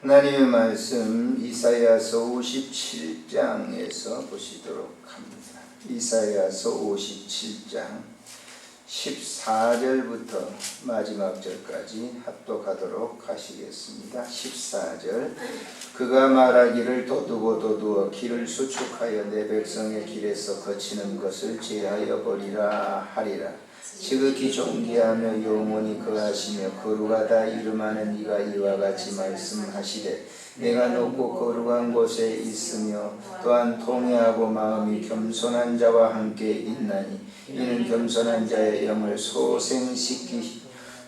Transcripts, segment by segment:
하나님의 말씀 이사야서 57장에서 보시도록 합니다. 이사야서 57장 14절부터 마지막 절까지 합독하도록 하시겠습니다. 14절 그가 말하기를 도두어 길을 수축하여 내 백성의 길에서 거치는 것을 제하여 버리라 하리라. 지극히 존귀하며 영원히 거하시며 거룩하다 이름하는 이가 이와 같이 말씀하시되 내가 높고 거룩한 곳에 있으며 또한 통회하고 마음이 겸손한 자와 함께 있나니 이는 겸손한 자의 영을 소생시키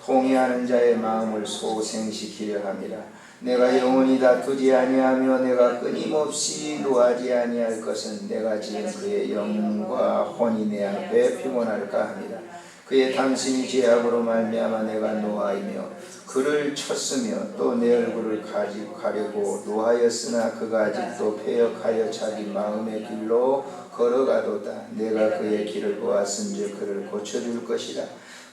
통회하는 자의 마음을 소생시키려 함이라. 내가 영원히 다투지 아니하며 내가 끊임없이 노하지 아니할 것은 내가 지은 그의 영과 혼이 내 앞에 피곤할까 함이라. 그의 당신이 죄악으로 말미암아 내가 노하이며 그를 쳤으며 또 내 얼굴을 가리고 노하였으나 그가 아직도 패역하여 자기 마음의 길로 걸어가도다. 내가 그의 길을 보았은즉 그를 고쳐줄 것이라.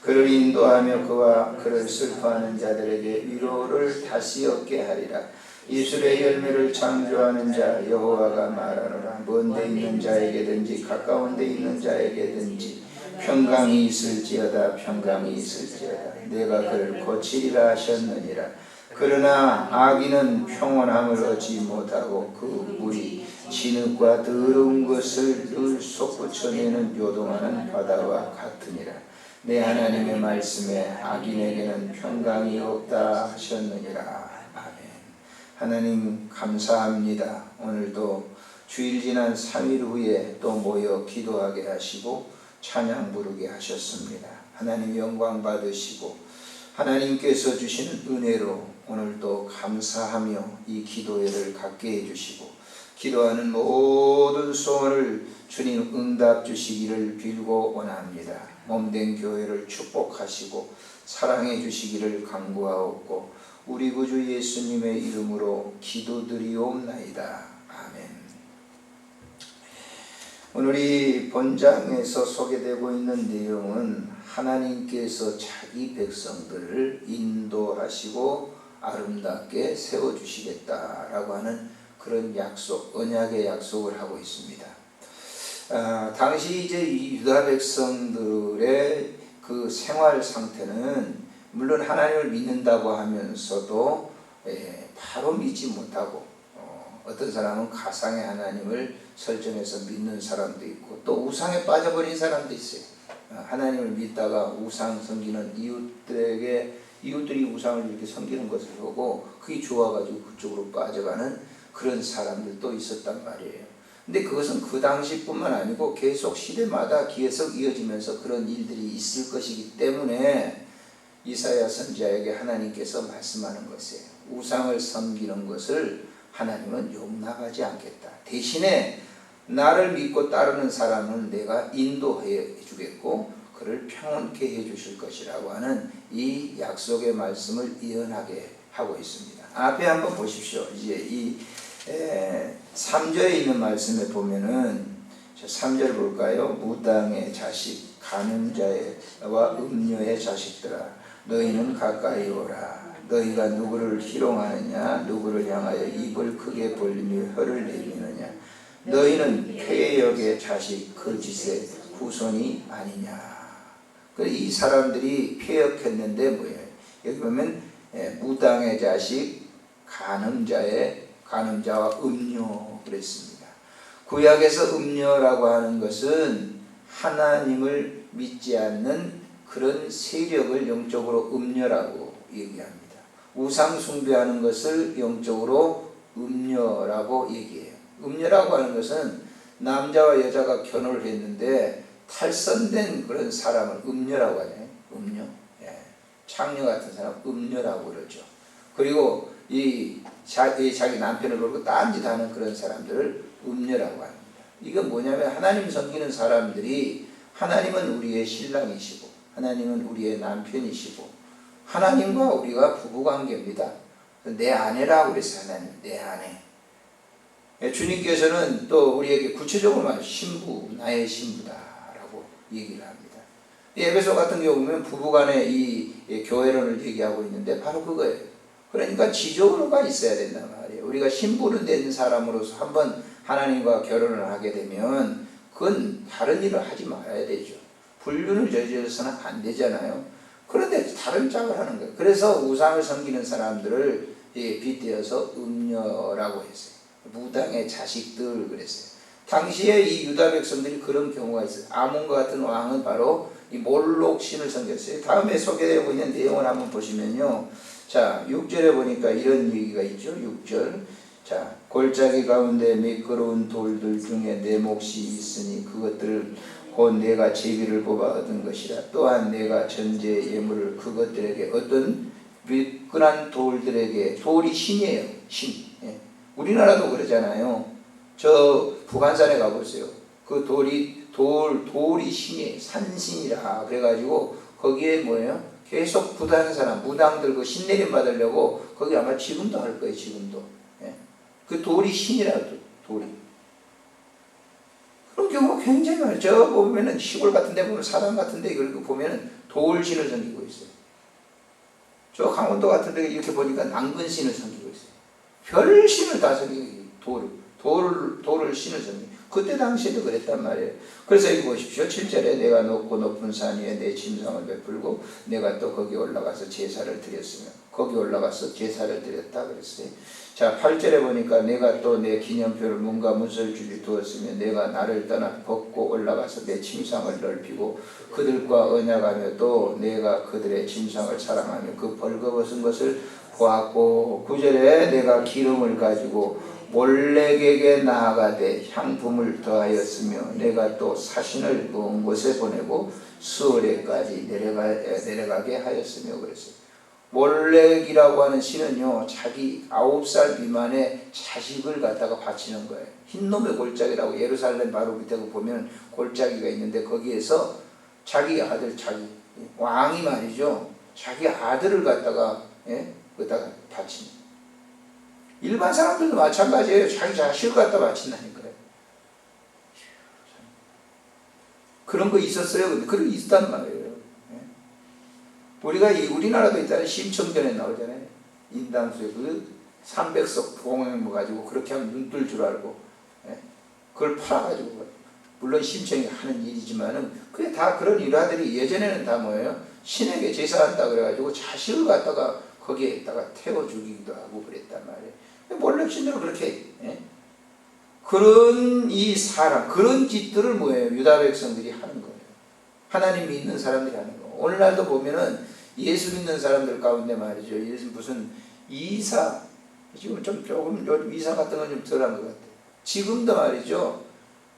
그를 인도하며 그와 그를 슬퍼하는 자들에게 위로를 다시 얻게 하리라. 이슬의 열매를 창조하는 자 여호와가 말하노라. 먼 데 있는 자에게든지 가까운 데 있는 자에게든지 평강이 있을지어다. 평강이 있을지어다. 내가 그를 고치리라 하셨느니라. 그러나 악인은 평온함을 얻지 못하고 그 물이 진흙과 더러운 것을 늘 솟구쳐내는 요동하는 바다와 같으니라. 내 하나님의 말씀에 악인에게는 평강이 없다 하셨느니라. 아멘. 하나님 감사합니다. 오늘도 주일 지난 3일 후에 또 모여 기도하게 하시고 찬양 부르게 하셨습니다. 하나님 영광 받으시고 하나님께서 주시는 은혜로 오늘도 감사하며 이 기도회를 갖게 해주시고 기도하는 모든 소원을 주님 응답 주시기를 빌고 원합니다. 몸된 교회를 축복하시고 사랑해 주시기를 간구하옵고 우리 구주 예수님의 이름으로 기도드리옵나이다. 아멘. 오늘 이 본장에서 소개되고 있는 내용은 하나님께서 자기 백성들을 인도하시고 아름답게 세워주시겠다라고 하는 그런 약속, 언약의 약속을 하고 있습니다. 당시 이제 유다 백성들의 그 생활 상태는 물론 하나님을 믿는다고 하면서도 바로 믿지 못하고 어떤 사람은 가상의 하나님을 설정해서 믿는 사람도 있고 또 우상에 빠져버린 사람도 있어요. 하나님을 믿다가 우상 섬기는 이웃들이 우상을 이렇게 섬기는 것을 보고 그게 좋아가지고 그쪽으로 빠져가는 그런 사람들도 있었단 말이에요. 근데 그것은 그 당시뿐만 아니고 계속 시대마다 계속 이어지면서 그런 일들이 있을 것이기 때문에 이사야 선지자에게 하나님께서 말씀하는 것이에요. 우상을 섬기는 것을 하나님은 용납하지 않겠다. 대신에 나를 믿고 따르는 사람은 내가 인도해 주겠고 그를 평온케 해 주실 것이라고 하는 이 약속의 말씀을 이어나게 하고 있습니다. 앞에 한번 보십시오. 이제 이 3절에 있는 말씀에 보면은 3절 볼까요? 무당의 자식, 간음자와 음녀의 자식들아 너희는 가까이 오라. 너희가 누구를 희롱하느냐 누구를 향하여 입을 크게 벌리며 혀를 내미느냐 너희는 폐역의 자식 거짓의 후손이 아니냐. 이 사람들이 폐역했는데 뭐예요? 여기 보면 무당의 자식, 간음자와 음녀 그랬습니다. 구약에서 음녀라고 하는 것은 하나님을 믿지 않는 그런 세력을 영적으로 음녀라고 얘기합니다. 우상 숭배하는 것을 영적으로 음녀라고 얘기해요. 음녀라고 하는 것은 남자와 여자가 결혼을 했는데 탈선된 그런 사람을 음녀라고 하잖아요. 음녀. 창녀 같은 사람 음녀라고 그러죠. 그리고 자기 남편을 걸고 딴짓하는 그런 사람들을 음녀라고 합니다. 이건 뭐냐면 하나님 섬기는 사람들이 하나님은 우리의 신랑이시고 하나님은 우리의 남편이시고 하나님과 우리가 부부관계입니다. 내 아내라고 그랬어요. 하나님 내 아내. 주님께서는 또 우리에게 구체적으로 말 신부 나의 신부다라고 얘기를 합니다. 에베소 같은 경우 보면 부부간의 이 교회론을 얘기하고 있는데 바로 그거예요. 그러니까 지존으로가 있어야 된단 말이에요. 우리가 신부는 된 사람으로서 한번 하나님과 결혼을 하게 되면 그건 다른 일을 하지 말아야 되죠. 불륜을 저질러서는 안 되잖아요. 그런데 다른 짝을 하는 거예요. 그래서 우상을 섬기는 사람들을 빗대어서 음녀라고 했어요. 무당의 자식들 그랬어요. 당시에 이 유다 백성들이 그런 경우가 있어요. 아몬과 같은 왕은 바로 이 몰록 신을 섬겼어요. 다음에 소개되고 있는 내용을 한번 보시면요. 자, 6절에 보니까 이런 얘기가 있죠. 6절. 자, 골짜기 가운데 미끄러운 돌들 중에 내 몫이 있으니 그것들을 곧 내가 제비를 뽑아 얻은 것이라. 또한 내가 전제 예물을 그것들에게 어떤 미끈한 돌들에게, 돌이 신이에요. 신. 예. 우리나라도 그러잖아요. 저 북한산에 가보세요. 그 돌이 신이에요. 산신이라. 그래가지고 거기에 뭐예요? 계속 부다는 사람, 무당들 그 신내림 받으려고 거기 아마 지금도 할 거예요. 지금도. 예. 그 돌이 신이라고. 돌이. 그런 경우가 굉장히 많아요. 저 보면은 시골 같은 데 보면 사당 같은 데 이걸 보면은 돌신을 섬기고 있어요. 저 강원도 같은 데 이렇게 보니까 난근신을 섬기고 있어요. 별신을 다 섬기고 돌을 신을 섬기고. 그때 당시에도 그랬단 말이에요. 그래서 여기 보십시오. 7절에 내가 높고 높은 산 위에 내 침상을 베풀고 내가 또 거기 올라가서 제사를 드렸으며 거기 올라가서 제사를 드렸다 그랬어요. 자, 8절에 보니까 내가 또 내 기념표를 문과 문설줄이 두었으며 내가 나를 떠나 벗고 올라가서 내 침상을 넓히고 그들과 언약하며 또 내가 그들의 침상을 사랑하며 그 벌거벗은 것을 보았고 9절에 내가 기름을 가지고 몰렉에게 나아가되 향품을 더하였으며 내가 또 사신을 먼 곳에 보내고 수월에까지 내려가게 하였으며 그랬어요. 몰렉이라고 하는 신은요, 자기 9살 미만의 자식을 갖다가 바치는 거예요. 흰놈의 골짜기라고 예루살렘 바로 밑에 보면 골짜기가 있는데 거기에서 자기 아들, 자기 왕이 말이죠, 자기 아들을 갖다가 거기다가 바치는. 일반 사람들도 마찬가지예요. 자기 자식을 갖다 바친다니까요. 그런 거 있었어요. 근데 그런 게 있단 말이에요. 우리가 우리나라도 있잖아요. 심청전에 나오잖아요. 인당수에 그 300석 봉행 가지고 그렇게 하면 눈 뜰 줄 알고 그걸 팔아가지고 물론 심청이 하는 일이지만은 그게 다 그런 일화들이 예전에는 다 뭐예요? 신에게 제사한다 그래가지고 자식을 갖다가 거기에다가 태워 죽이기도 하고 그랬단 말이에요. 몰래 신들은 그렇게 그런 이 사람 그런 짓들을 뭐예요? 유다 백성들이 하는 거예요. 하나님 믿는 사람들이 하는 거예요. 오늘날도 보면은 예수 믿는 사람들 가운데 말이죠. 예수 무슨 이사 지금 조금 요즘 이사 같은 건 좀 덜한 것 같아요. 지금도 말이죠.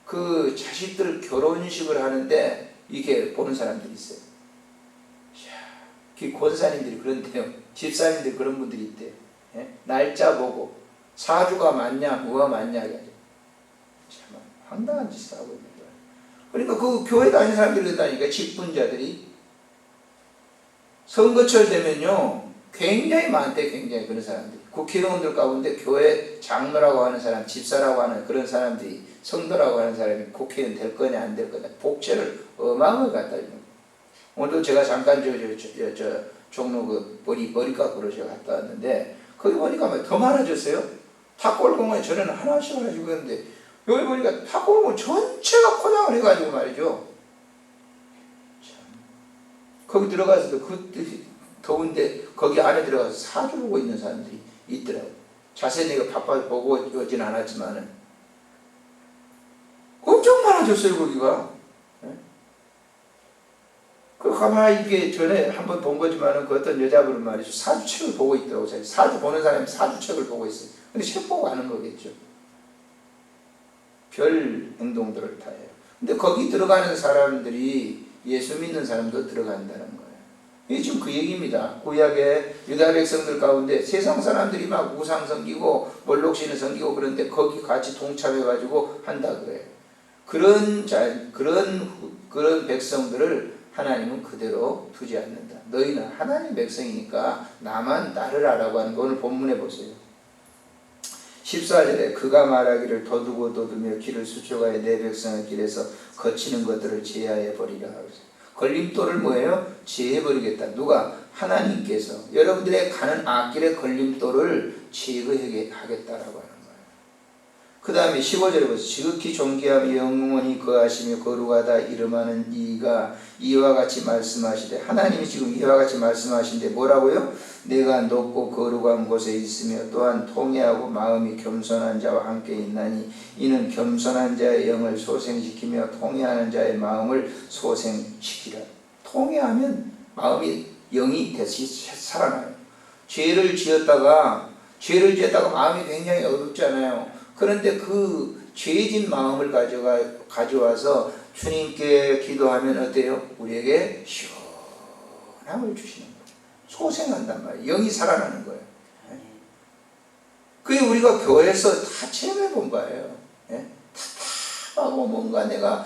그 자식들 결혼식을 하는데 이렇게 보는 사람들이 있어요. 그 권사님들이 그런데요. 집사님들이 그런 분들이 있대요. 날짜 보고 사주가 맞냐 뭐가 맞냐 참 황당한 짓을 하고 있는 거예요. 그러니까 그 교회 다니는 사람들이 그런다니까. 직분자들이 선거철 되면요 굉장히 많대. 굉장히 그런 사람들이 국회의원들 가운데 교회 장로라고 하는 사람, 집사라고 하는 그런 사람들이, 성도라고 하는 사람이 국회의원 될 거냐 안 될 거냐 복제를 어마어마하게 갖다 주는 거예요. 오늘도 제가 잠깐 저 종로 그 머리깎으로 제가 갔다 왔는데 거기 보니까 더 많아졌어요. 탑골공원에 전에는 하나씩 해가지고 했는데 여기 보니까 탑골공원 전체가 포장을 해가지고 말이죠. 참. 거기 들어가서도 그 더운데 거기 안에 들어가서 사주 보고 있는 사람들이 있더라고요. 자세히 내가 바빠서 보고 오진 않았지만은 엄청 많아졌어요 거기가. 그 가만히 이게 전에 한번 본 거지만은 그 어떤 여자분은 말이죠. 사주책을 보고 있더라고요. 사주 보는 사람이 사주책을 보고 있어요. 근데 책 보고 하는 거겠죠. 별 행동들을 다 해요. 근데 거기 들어가는 사람들이 예수 믿는 사람도 들어간다는 거예요. 이게 지금 그 얘기입니다. 구약의 유다 백성들 가운데 세상 사람들이 막 우상 섬기고 몰록신을 섬기고 그런데 거기 같이 동참해가지고 한다 그래요. 그런 백성들을 하나님은 그대로 두지 않는다. 너희는 하나님 백성이니까 나만 따르라라고 하는 거 오늘 본문에 보세요. 14절에 그가 말하기를 도두고 도두며 길을 수초가에 내 백성의 길에서 거치는 것들을 제하해 버리라. 걸림돌을 뭐예요? 제해버리겠다. 누가? 하나님께서 여러분들의 가는 앞길의 걸림돌을 제거하겠다라고 하는 거예요. 그 다음에 15절에 보세요. 지극히 존귀하며 영원히 거하시며 거룩하다 이름하는 이가 이와 같이 말씀하시되, 하나님이 지금 이와 같이 말씀하신데 뭐라고요? 내가 높고 거룩한 곳에 있으며 또한 통회하고 마음이 겸손한 자와 함께 있나니 이는 겸손한 자의 영을 소생시키며 통회하는 자의 마음을 소생시키라. 통회하면 마음이 영이 다시 살아나요. 죄를 지었다가 마음이 굉장히 어둡잖아요. 그런데 그 죄진 마음을 가져와서 주님께 기도하면 어때요? 우리에게 시원함을 주시는 거예요. 소생한단 말이에요. 영이 살아나는 거예요. 그게 우리가 교회에서 다 체험해 본 거예요. 답답하고 뭔가 내가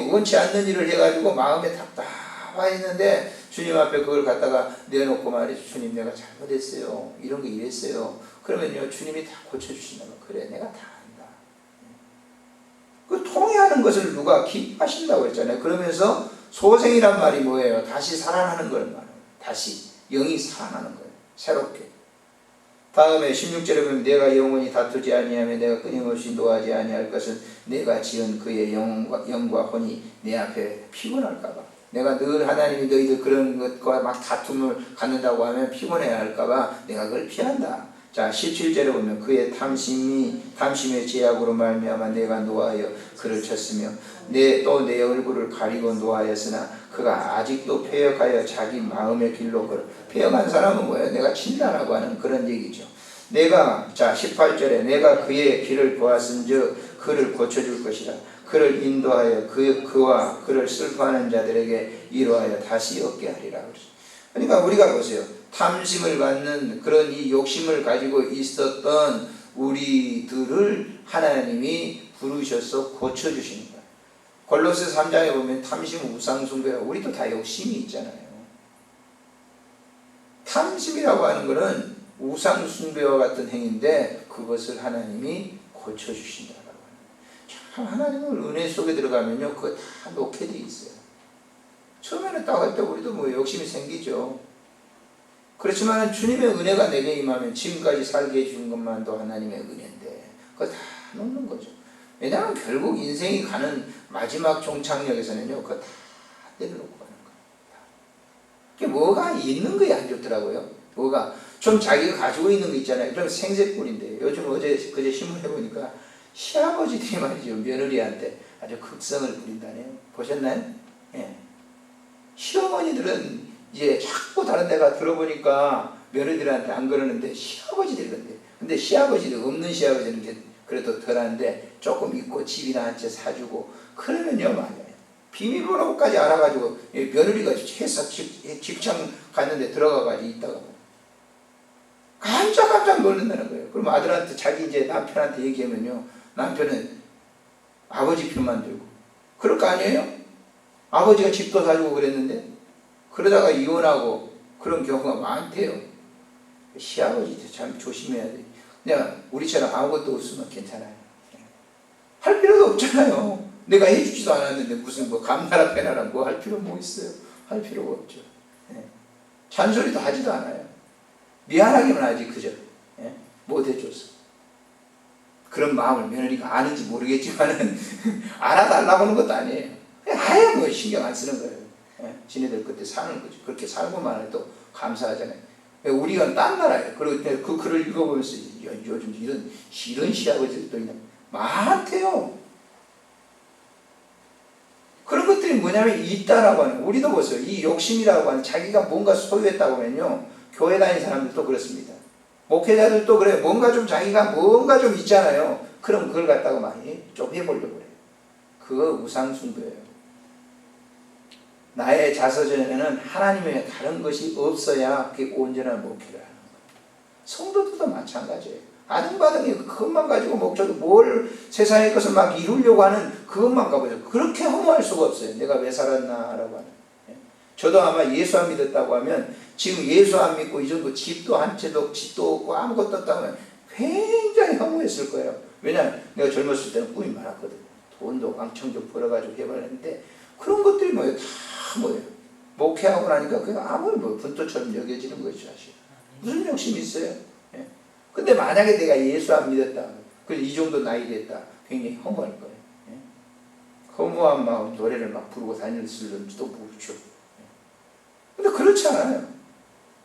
원치 않는 일을 해가지고 마음에 답답했는데 주님 앞에 그걸 갖다가 내놓고 말이죠. 주님 내가 잘못했어요. 이런 거 이랬어요. 그러면요 주님이 다 고쳐주신다고. 그래 내가 다 안다. 그 통회하는 것을 누가 기뻐하신다고 했잖아요. 그러면서 소생이란 말이 뭐예요? 다시 살아나는 걸 말해요. 다시 영이 살아나는 거예요. 새롭게. 다음에 16절에 보면 내가 영원히 다투지 아니하며 내가 끊임없이 노하지 아니할 것은 내가 지은 그의 영과 혼이 내 앞에 피곤할까 봐. 내가 늘 하나님이 너희들 그런 것과 막 다툼을 갖는다고 하면 피곤해야 할까 봐 내가 그걸 피한다. 자 17절에 보면 그의 탐심의 제약으로 말미암아 내가 노하여 그를 쳤으며 또 내 얼굴을 가리고 노하였으나 그가 아직도 패역하여 자기 마음의 길로 걸어. 패역한 사람은 뭐예요? 내가 친다라고 하는 그런 얘기죠. 자 18절에 내가 그의 길을 보았은즉 그를 고쳐줄 것이라. 그를 인도하여 그와 그를 슬퍼하는 자들에게 이루하여 다시 얻게 하리라. 그러니까 우리가 보세요. 탐심을 갖는 그런 이 욕심을 가지고 있었던 우리들을 하나님이 부르셔서 고쳐주시는 거예요. 골로새 3장에 보면 탐심, 우상 숭배가 우리도 다 욕심이 있잖아요. 탐심이라고 하는 것은 우상 숭배와 같은 행위인데 그것을 하나님이 고쳐주신다라고 하는 거예요. 참 하나님은 은혜 속에 들어가면요 그거 다 놓게 돼 있어요. 처음에는 딱 할 때 우리도 뭐 욕심이 생기죠. 그렇지만 주님의 은혜가 내게 임하면 지금까지 살게 해주는 것만도 하나님의 은혜인데 그거 다 놓는 거죠. 왜냐하면 결국 인생이 가는 마지막 종착역에서는요 그거 다 내려놓고 가는 거예요. 그게 뭐가 있는 거야 안 좋더라고요. 뭐가 좀 자기가 가지고 있는 거 있잖아요. 그럼 생색꿀인데 요즘 그제 신문 해보니까 시아버지들이 말이죠 며느리한테 아주 극성을 부린다네요. 보셨나요? 예. 시어머니들은 이제 자꾸 다른 데가 들어보니까 며느리들한테 안 그러는데 시아버지들이 그런데 근데 시아버지도 없는 시아버지는 그래도 덜한데 조금 있고 집이나 한 채 사주고 그러면요 말이에요. 비밀번호까지 알아가지고 며느리가 회사 직장 갔는데 들어가가지고 있다가 깜짝 놀란다는 거예요. 그럼 아들한테 자기 이제 남편한테 얘기하면요 남편은 아버지 편만 들고 그럴 거 아니에요? 아버지가 집도 사주고 그랬는데 그러다가 이혼하고 그런 경우가 많대요. 시아버지도 참 조심해야 돼. 그냥 우리처럼 아무것도 없으면 괜찮아요. 할 필요도 없잖아요. 내가 해주지도 않았는데 무슨 뭐 감나라 배나라 뭐 할 필요 뭐 있어요. 할 필요가 없죠. 잔소리도 하지도 않아요. 미안하기만 하지 그저 못 해줘서. 그런 마음을 며느리가 아는지 모르겠지만은 알아달라고 하는 것도 아니에요. 아예 뭐 신경 안 쓰는 거예요. 지네들 그때 사는 거죠. 그렇게 살고만 해도 감사하잖아요. 우리가 딴 나라예요. 그리고 그 글을 읽어보면서 요즘 이런 시아버지들도 있나 많대요. 그런 것들이 뭐냐면 있다라고 하는 우리도 보세요. 이 욕심이라고 하는 자기가 뭔가 소유했다고 하면요. 교회 다니는 사람들도 그렇습니다. 목회자들도 그래요. 자기가 뭔가 좀 있잖아요. 그럼 그걸 갖다가 많이 좀 해보려고 그래요. 그거 우상숭배예요. 나의 자서전에는 하나님의 다른 것이 없어야 그게 온전한 목회를 하는 거예요. 성도들도 마찬가지예요. 아등바등이 그것만 가지고 목적이 뭘 세상의 것을 막 이루려고 하는 그것만 가보죠. 그렇게 허무할 수가 없어요. 내가 왜 살았나라고 하는. 저도 아마 예수 안 믿었다고 하면 지금 예수 안 믿고 이 정도 집도 한 채도 집도 없고 아무것도 없다고 하면 굉장히 허무했을 거예요. 왜냐하면 내가 젊었을 때는 꿈이 많았거든요. 돈도 왕창 좀 벌어가지고 해봤는데 그런 것들이 뭐예요? 다 뭐예요? 목회하고 나니까 그게 아무리 뭐 분토처럼 여겨지는 거죠. 사실 무슨 욕심이 있어요? 예. 근데 만약에 내가 예수 안 믿었다, 그래서 이 정도 나이 됐다, 굉장히 허무할 거예요. 예. 허무한 마음 노래를 막 부르고 다닐지도 모르죠. 예. 근데 그렇지 않아요.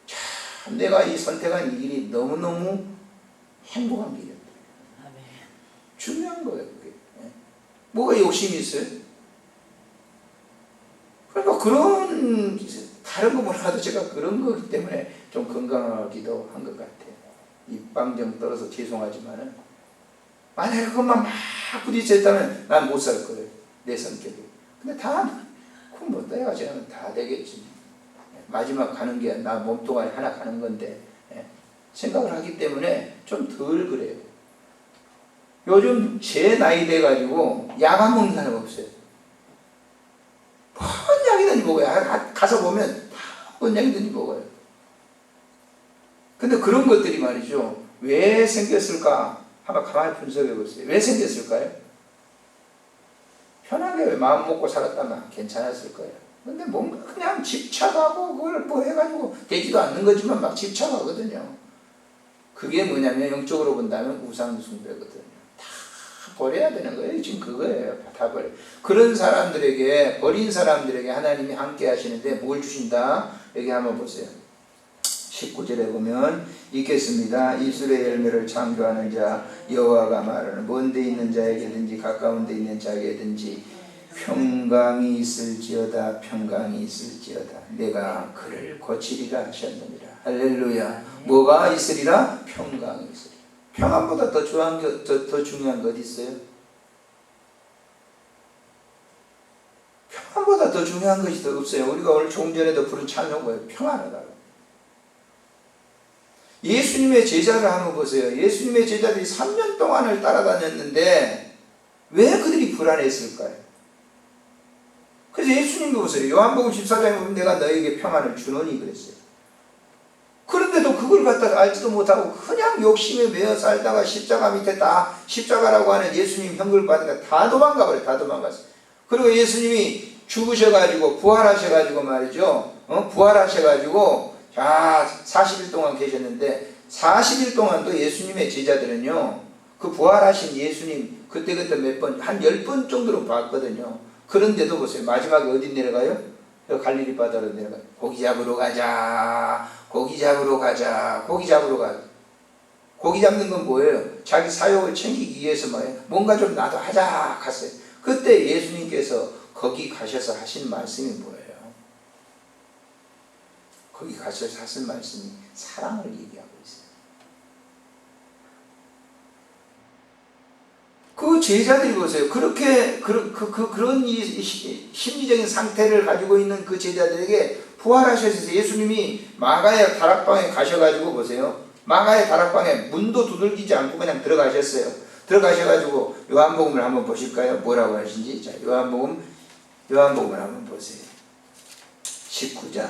참 내가 이 선택한 이 길이 너무너무 행복한 길이었다. 중요한 거예요. 그게. 예. 뭐가 욕심이 있어요? 그러니까 그런 다른 거 몰라도 제가 그런 거기 때문에 좀 건강하기도 한 것 같아요. 입방정 떨어서 죄송하지만은 만약에 그것만 막 부딪혔다면 난 못 살 거예요. 내 성격이. 근데 다 그럼 뭐 내가 지나면 다 되겠지. 마지막 가는 게 나 몸뚱아리 하나 가는 건데 생각을 하기 때문에 좀 덜 그래요. 요즘 제 나이 돼가지고 약 안 먹는 사람 없어요. 뭔 약이든지 먹어요. 가서 보면 다 뭔 약이든지 먹어요. 근데 그런 것들이 말이죠. 왜 생겼을까? 한번 가만히 분석해 보세요. 왜 생겼을까요? 편하게 마음 먹고 살았다면 괜찮았을 거예요. 근데 뭔가 그냥 집착하고 그걸 뭐 해가지고 되지도 않는 거지만 막 집착하거든요. 그게 뭐냐면 영적으로 본다면 우상숭배거든요. 다 버려야 되는 거예요. 지금 그거예요. 다 버려. 그런 사람들에게, 버린 사람들에게 하나님이 함께 하시는데 뭘 주신다? 여기 한번 보세요. 19절에 보면 읽겠습니다. 입술의 열매를 창조하는 자 여호와가 말하는 먼데 있는 자에게든지 가까운 데 있는 자에게든지 평강이 있을지어다. 평강이 있을지어다. 내가 그를 고치리라 하셨느니라. 할렐루야. 뭐가 있으리라? 평강이 있으리라. 평안보다 더 중요한 것 어디 있어요? 평안보다 더 중요한 것이 더 없어요. 우리가 오늘 조금 전에도 부른 찬양 뭐예요? 평안하다고. 예수님의 제자를 한번 보세요. 예수님의 제자들이 3년 동안을 따라다녔는데 왜 그들이 불안했을까요? 그래서 예수님도 보세요. 요한복음 14장에 보면 내가 너에게 평안을 주노니 그랬어요. 그런데도 그걸 갖다가 알지도 못하고 그냥 욕심에 매여 살다가 십자가 밑에 다 십자가라고 하는 예수님 형벌 받으니까 다 도망가 버려요. 다 도망갔어요. 그리고 예수님이 죽으셔가지고 부활하셔가지고 말이죠. 부활하셔가지고 자 40일 동안 계셨는데 40일 동안 또 예수님의 제자들은요. 그 부활하신 예수님 그때그때 몇 번, 한 10번 정도로 봤거든요. 그런데도 보세요. 마지막에 어디 내려가요? 갈릴리 바다로 내려가요. 고기 잡으러 가자. 고기 잡으러 가자. 고기 잡으러 가자. 고기 잡는 건 뭐예요? 자기 사욕을 챙기기 위해서 뭔가 좀 나도 하자 갔어요. 그때 예수님께서 거기 가셔서 하신 말씀이 뭐예요? 거기 가셔서 하신 말씀이 사랑을 얘기하고 있어요. 그 제자들이 보세요. 그렇게 그런 심리적인 상태를 가지고 있는 그 제자들에게 부활하셔서 예수님이 마가의 다락방에 가셔가지고 보세요. 마가의 다락방에 문도 두들기지 않고 그냥 들어가셨어요. 들어가셔가지고 요한복음을 한번 보실까요? 뭐라고 하신지. 자, 요한복음을 한번 보세요. 19장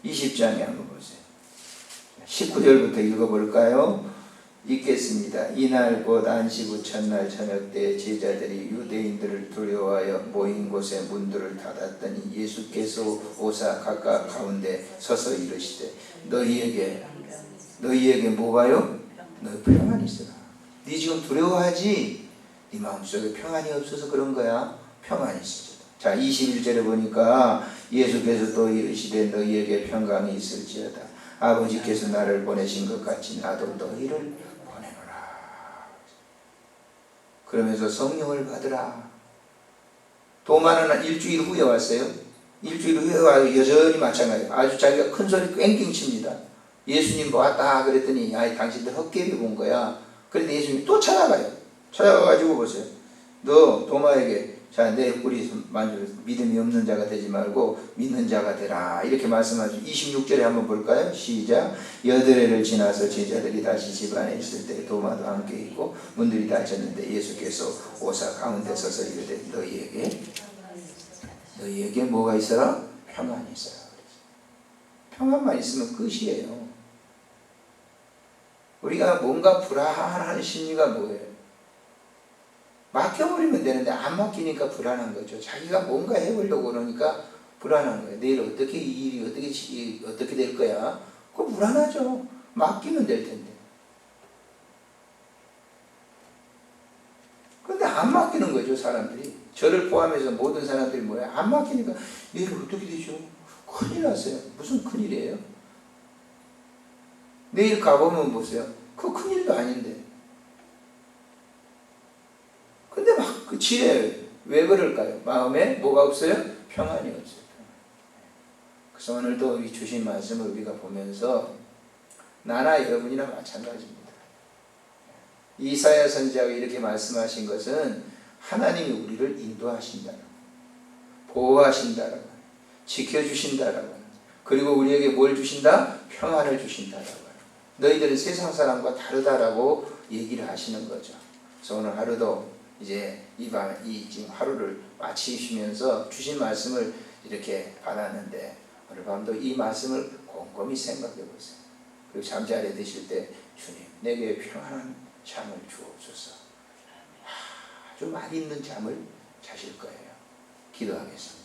20장에 한번 보세요. 19절부터 읽어볼까요? 읽겠습니다. 이날 곧 안식 후 첫날 저녁 때 제자들이 유대인들을 두려워하여 모인 곳에 문들을 닫았더니 예수께서 오사 각각 가운데 서서 이르시되 너희에게 뭐가요? 너희 평안이 있으라. 네 지금 두려워하지? 네 마음속에 평안이 없어서 그런 거야. 평안이 있으라. 자 21절에 보니까 예수께서 또 이르시되 너희에게 평강이 있을지어다. 아버지께서 나를 보내신 것 같이 나도 너희를 보내노라. 그러면서 성령을 받으라. 도마는 일주일 후에 왔어요. 일주일 후에 와서 여전히 마찬가지예요. 아주 자기가 큰 소리 꽹꽹 칩니다. 예수님 왔다 그랬더니 당신들 헛개비 본 거야. 그런데 예수님이 또 찾아가요. 찾아가가지고 보세요. 너 도마에게 자, 내 뿌리 만져 믿음이 없는 자가 되지 말고 믿는 자가 되라. 이렇게 말씀하죠. 26절에 한번 볼까요? 시작. 여드레를 지나서 제자들이 다시 집 안에 있을 때 도마도 함께 있고 문들이 닫혔는데 예수께서 오사 가운데 서서 이르되 너희에게 뭐가 있어라? 평안이 있어라. 평안만 있으면 끝이에요. 우리가 뭔가 불안한 심리가 뭐예요? 맡겨버리면 되는데 안 맡기니까 불안한 거죠. 자기가 뭔가 해보려고 그러니까 불안한 거예요. 내일 어떻게 이 일이 어떻게 될 거야? 그거 불안하죠. 맡기면 될 텐데. 근데 안 맡기는 거죠, 사람들이. 저를 포함해서 모든 사람들이 뭐야? 안 맡기니까 내일 어떻게 되죠? 큰일 났어요. 무슨 큰일이에요? 내일 가보면 보세요. 그거 큰일도 아닌데. 근데 막 그 지혜예요. 왜 그럴까요? 마음에 뭐가 없어요? 평안이 없어요. 그래서 오늘도 이 주신 말씀을 우리가 보면서 나나 여러분이나 마찬가지입니다. 이사야 선지자가 이렇게 말씀하신 것은 하나님이 우리를 인도하신다라고, 보호하신다라고, 지켜주신다라고, 그리고 우리에게 뭘 주신다? 평안을 주신다라고. 너희들은 세상 사람과 다르다라고 얘기를 하시는 거죠. 그래서 오늘 하루도 이제 이 지금 하루를 마치시면서 주신 말씀을 이렇게 받았는데 오늘 밤도 이 말씀을 곰곰이 생각해 보세요. 그리고 잠자리에 드실 때 주님 내게 평안한 잠을 주옵소서. 아주 많이 있는 잠을 자실 거예요. 기도하겠습니다.